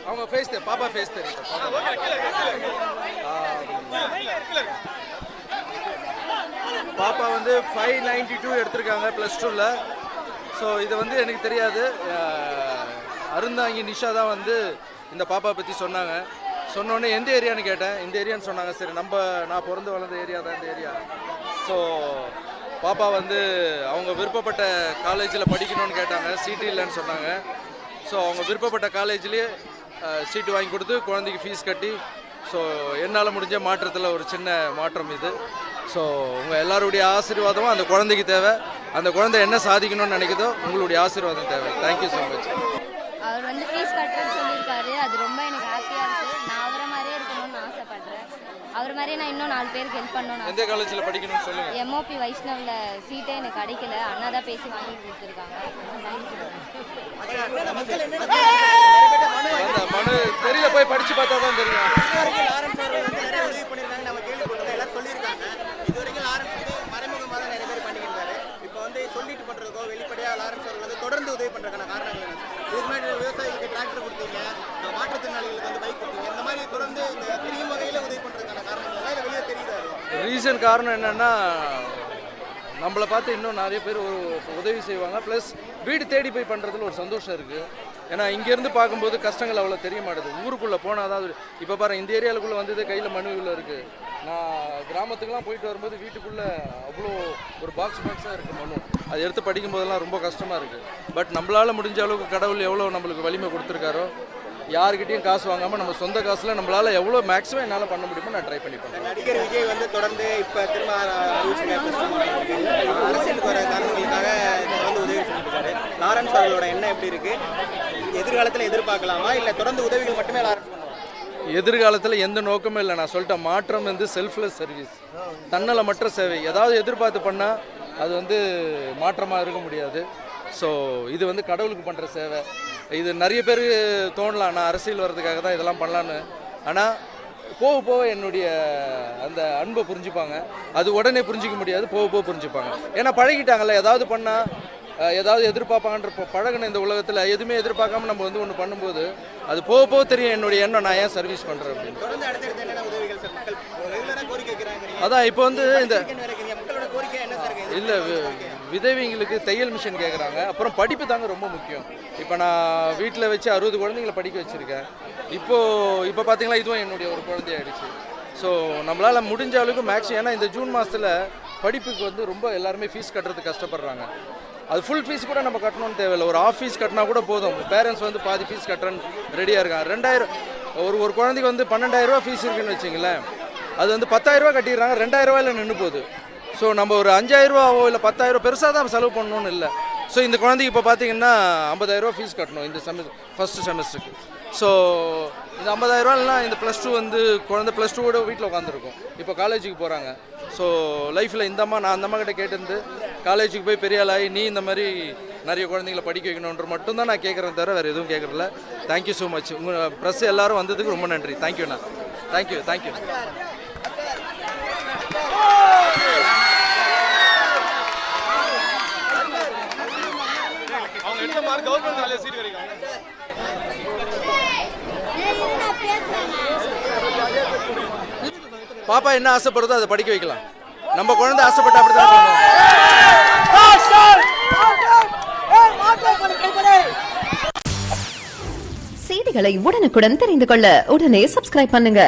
அவங்க ஃபேஸ் பாப்பா ஃபேஸ் தெரியும். பாப்பா வந்து 592 எடுத்திருக்காங்க +2ல. ஸோ இது வந்து எனக்கு தெரியாது. அருந்தாங்கி நிஷா தான் வந்து இந்த பாப்பா பற்றி சொன்னாங்க. சொன்னோடனே எந்த ஏரியான்னு கேட்டேன். இந்த ஏரியான்னு சொன்னாங்க. சரி, நான் பிறந்து வளர்ந்த ஏரியா தான் இந்த ஏரியா. ஸோ பாப்பா வந்து அவங்க விருப்பப்பட்ட காலேஜில் படிக்கணும்னு கேட்டாங்க. சீட்டு இல்லைன்னு சொன்னாங்க. ஸோ அவங்க விருப்பப்பட்ட காலேஜ்லேயே சீட்டு வாங்கி கொடுத்து குழந்தைக்கு ஃபீஸ் கட்டி, ஸோ என்னால் முடிஞ்ச மாற்றத்தில் ஒரு சின்ன மாற்றம் இது. ஸோ உங்கள் எல்லாருடைய ஆசீர்வாதமும் அந்த குழந்தைக்கு தேவை. அந்த குழந்தை என்ன சாதிக்கணும்னு நினைக்குதோ உங்களுடைய ஆசீர்வாதம் தேவை. Thank you so much. அவர் வந்து ஃபீஸ் கட்டுறேன்னு சொல்லியிருக்காரு. அது ரொம்ப எனக்கு ஹாப்பியாக இருக்குது. நான் அவரை மாதிரியே இருக்கணும்னு ஆசைப்படுறேன். அவர் மாதிரியே நான் இன்னும் 4 பேருக்கு ஹெல்ப் பண்ணணும். எந்த காலேஜில் படிக்கணும்னு சொல்லுங்கள். MOP வைஷ்ணவில் சீட்டே எனக்கு கிடைக்கல. அண்ணா தான் பேசி வாங்கி கொடுத்துருக்காங்க. அந்த மனு தெரியல, போய் படிச்சு பார்த்தா தான் தெரியும். சொல்லிட்டு பண்றதோ வெளிப்படையா லாரன்ஸ் அவர்கள் வந்து தொடர்ந்து உதவி பண்றதுக்கான காரணங்கள் இதுக்கு முன்னாடி விவசாயிகளுக்கு டிராக்டர் கொடுத்தீங்க, மாற்றுத்திறனாளிகளுக்கு வந்து பைக் கொடுத்தீங்க, இந்த மாதிரி தொடர்ந்து இந்த தெரியும் வகையில உதவி பண்றதுக்கான காரணங்கள் எல்லாம் வெளியே தெரியுது. ரீசன் காரணம் என்னன்னா, நம்மளை பார்த்து இன்னும் நிறைய பேர் உதவி செய்வாங்க. ப்ளஸ் வீடு தேடி போய் பண்ணுறதுல ஒரு சந்தோஷம் இருக்குது. ஏன்னா இங்கேருந்து பார்க்கும்போது கஷ்டங்கள் அவ்வளோ தெரிய மாட்டேது. ஊருக்குள்ளே போனால் தான். இப்போ பாருங்கள், இந்த ஏரியாவுக்குள்ளே வந்தது கையில் மனுவில் இருக்குது. நான் கிராமத்துக்குலாம் போயிட்டு வரும்போது வீட்டுக்குள்ளே அவ்வளோ ஒரு பாக்ஸாக இருக்குது மனு. அதை எடுத்து படிக்கும் போதெல்லாம் ரொம்ப கஷ்டமாக இருக்குது. பட் நம்மளால் முடிஞ்ச அளவுக்கு கடவுள் எவ்வளோ நம்மளுக்கு வலிமை கொடுத்துருக்காரோ, யாருக்கிட்டையும் காசு வாங்காமல் நம்ம சொந்த காசில் நம்மளால் எவ்வளோ மேக்ஸிமம் என்னால் பண்ண முடியுமோ நான் ட்ரை பண்ணி பண்ணுறேன். நடிகர் விஜய் வந்து தொடர்ந்து இப்போ திரும்ப அரசியலுக்கு வர காரணங்களுக்காக தொடர்ந்து உதவி செஞ்சுருக்காரு. லாரன்ஸ் அவர்களோட எண்ணம் எப்படி இருக்கு? எதிர்காலத்தில் எதிர்பார்க்கலாமா, இல்லை தொடர்ந்து உதவிகள் மட்டுமே லாரன்ஸ் பண்ணுவாங்க? எதிர்காலத்தில் எந்த நோக்கமும் இல்லை. நான் சொல்லிட்டேன், மாற்றம் வந்து செல்ஃப்லெஸ் சர்வீஸ், தன்னலமற்ற சேவை. ஏதாவது எதிர்பார்த்து பண்ணால் அது வந்து மாற்றமாக இருக்க முடியாது. ஸோ இது வந்து கடவுளுக்கு பண்ணுற சேவை. இது நிறைய பேர் தோணலாம், நான் அரசியல் வர்றதுக்காக தான் இதெல்லாம் பண்ணலான்னு. ஆனால் போக போக என்னுடைய அந்த அன்பை புரிஞ்சுப்பாங்க. அது உடனே புரிஞ்சிக்க முடியாது, போக போக புரிஞ்சுப்பாங்க. ஏன்னா பழகிட்டாங்கல்ல. ஏதாவது பண்ணால் ஏதாவது எதிர்பார்ப்பாங்கன்ற பழகின இந்த உலகத்தில் எதுவுமே எதிர்பார்க்காம நம்ம வந்து ஒன்று பண்ணும்போது அது போக போக தெரியும் என்னுடைய எண்ணம், நான் ஏன் சர்வீஸ் பண்ணுறேன் அப்படின்னு. அதான் இப்போ வந்து இந்த இல்லை, விதவிங்களுக்கு தையல் மிஷின் கேட்குறாங்க. அப்புறம் படிப்பு தாங்க ரொம்ப முக்கியம். இப்போ நான் வீட்டில் வச்சு 60 குழந்தைங்களை படிக்க வச்சுருக்கேன். இப்போ பார்த்தீங்களா, இதுவும் என்னுடைய ஒரு குழந்தையாயிடுச்சு. ஸோ நம்மளால் முடிஞ்ச அளவுக்கு மேக்ஸிமம், ஏன்னா இந்த ஜூன் மாதத்தில் படிப்புக்கு வந்து ரொம்ப எல்லாருமே ஃபீஸ் கட்டுறதுக்கு கஷ்டப்படுறாங்க. அது ஃபுல் ஃபீஸ் கூட நம்ம கட்டணும்னு தேவையில்லை. ஒரு ஆஃப் ஃபீஸ் கட்டினா கூட போதும். பேரண்ட்ஸ் வந்து பாதி ஃபீஸ் கட்டுறன்னு ரெடியாக இருக்காங்க. 2000 ஒரு குழந்தைக்கு வந்து 12,000 ரூபா ஃபீஸ் இருக்குன்னு வச்சிங்களேன். அது வந்து 10,000 ரூபா கட்டிடுறாங்க, 2,000 ரூபாயில் நின்று போகுது. ஸோ நம்ம ஒரு 5,000 ரூபாவோ இல்லை 10,000 பெருசாக தான் செலவு பண்ணணும்னு இல்லை. ஸோ இந்த குழந்தைக்கு இப்போ பார்த்தீங்கன்னா 50,000 ரூபா ஃபீஸ் கட்டணும் இந்த ஃபஸ்ட்டு செமஸ்டருக்கு. ஸோ இந்த 50,000 ரூபாய்னா இந்த +2 வந்து குழந்தை +2 கூட வீட்டில் உட்காந்துருக்கும். இப்போ காலேஜுக்கு போகிறாங்க. ஸோ லைஃப்பில் நான் அந்த அம்மா கிட்ட கேட்டிருந்து காலேஜுக்கு போய் பெரிய ஆளாகி நீ இந்த மாதிரி நிறைய குழந்தைங்களை படிக்க வைக்கணுன்ற மட்டும்தான் நான் கேட்குறேன், தவிர வேறு எதுவும் கேட்குறதில்ல. Thank you so much. உங்கள் ப்ரெஸ் எல்லோரும் வந்ததுக்கு ரொம்ப நன்றி. தேங்க்யூண்ணா. தேங்க்யூ. பாப்பா என்ன ஆசைப்படுறதோ அதை படிக்க வைக்கலாம். நம்ம குழந்தை ஆசைப்பட்ட அப்படிதான் பண்ணுவோம். செய்திகளை உடனுக்குடன் தெரிந்து கொள்ள உடனே சப்ஸ்கிரைப் பண்ணுங்க.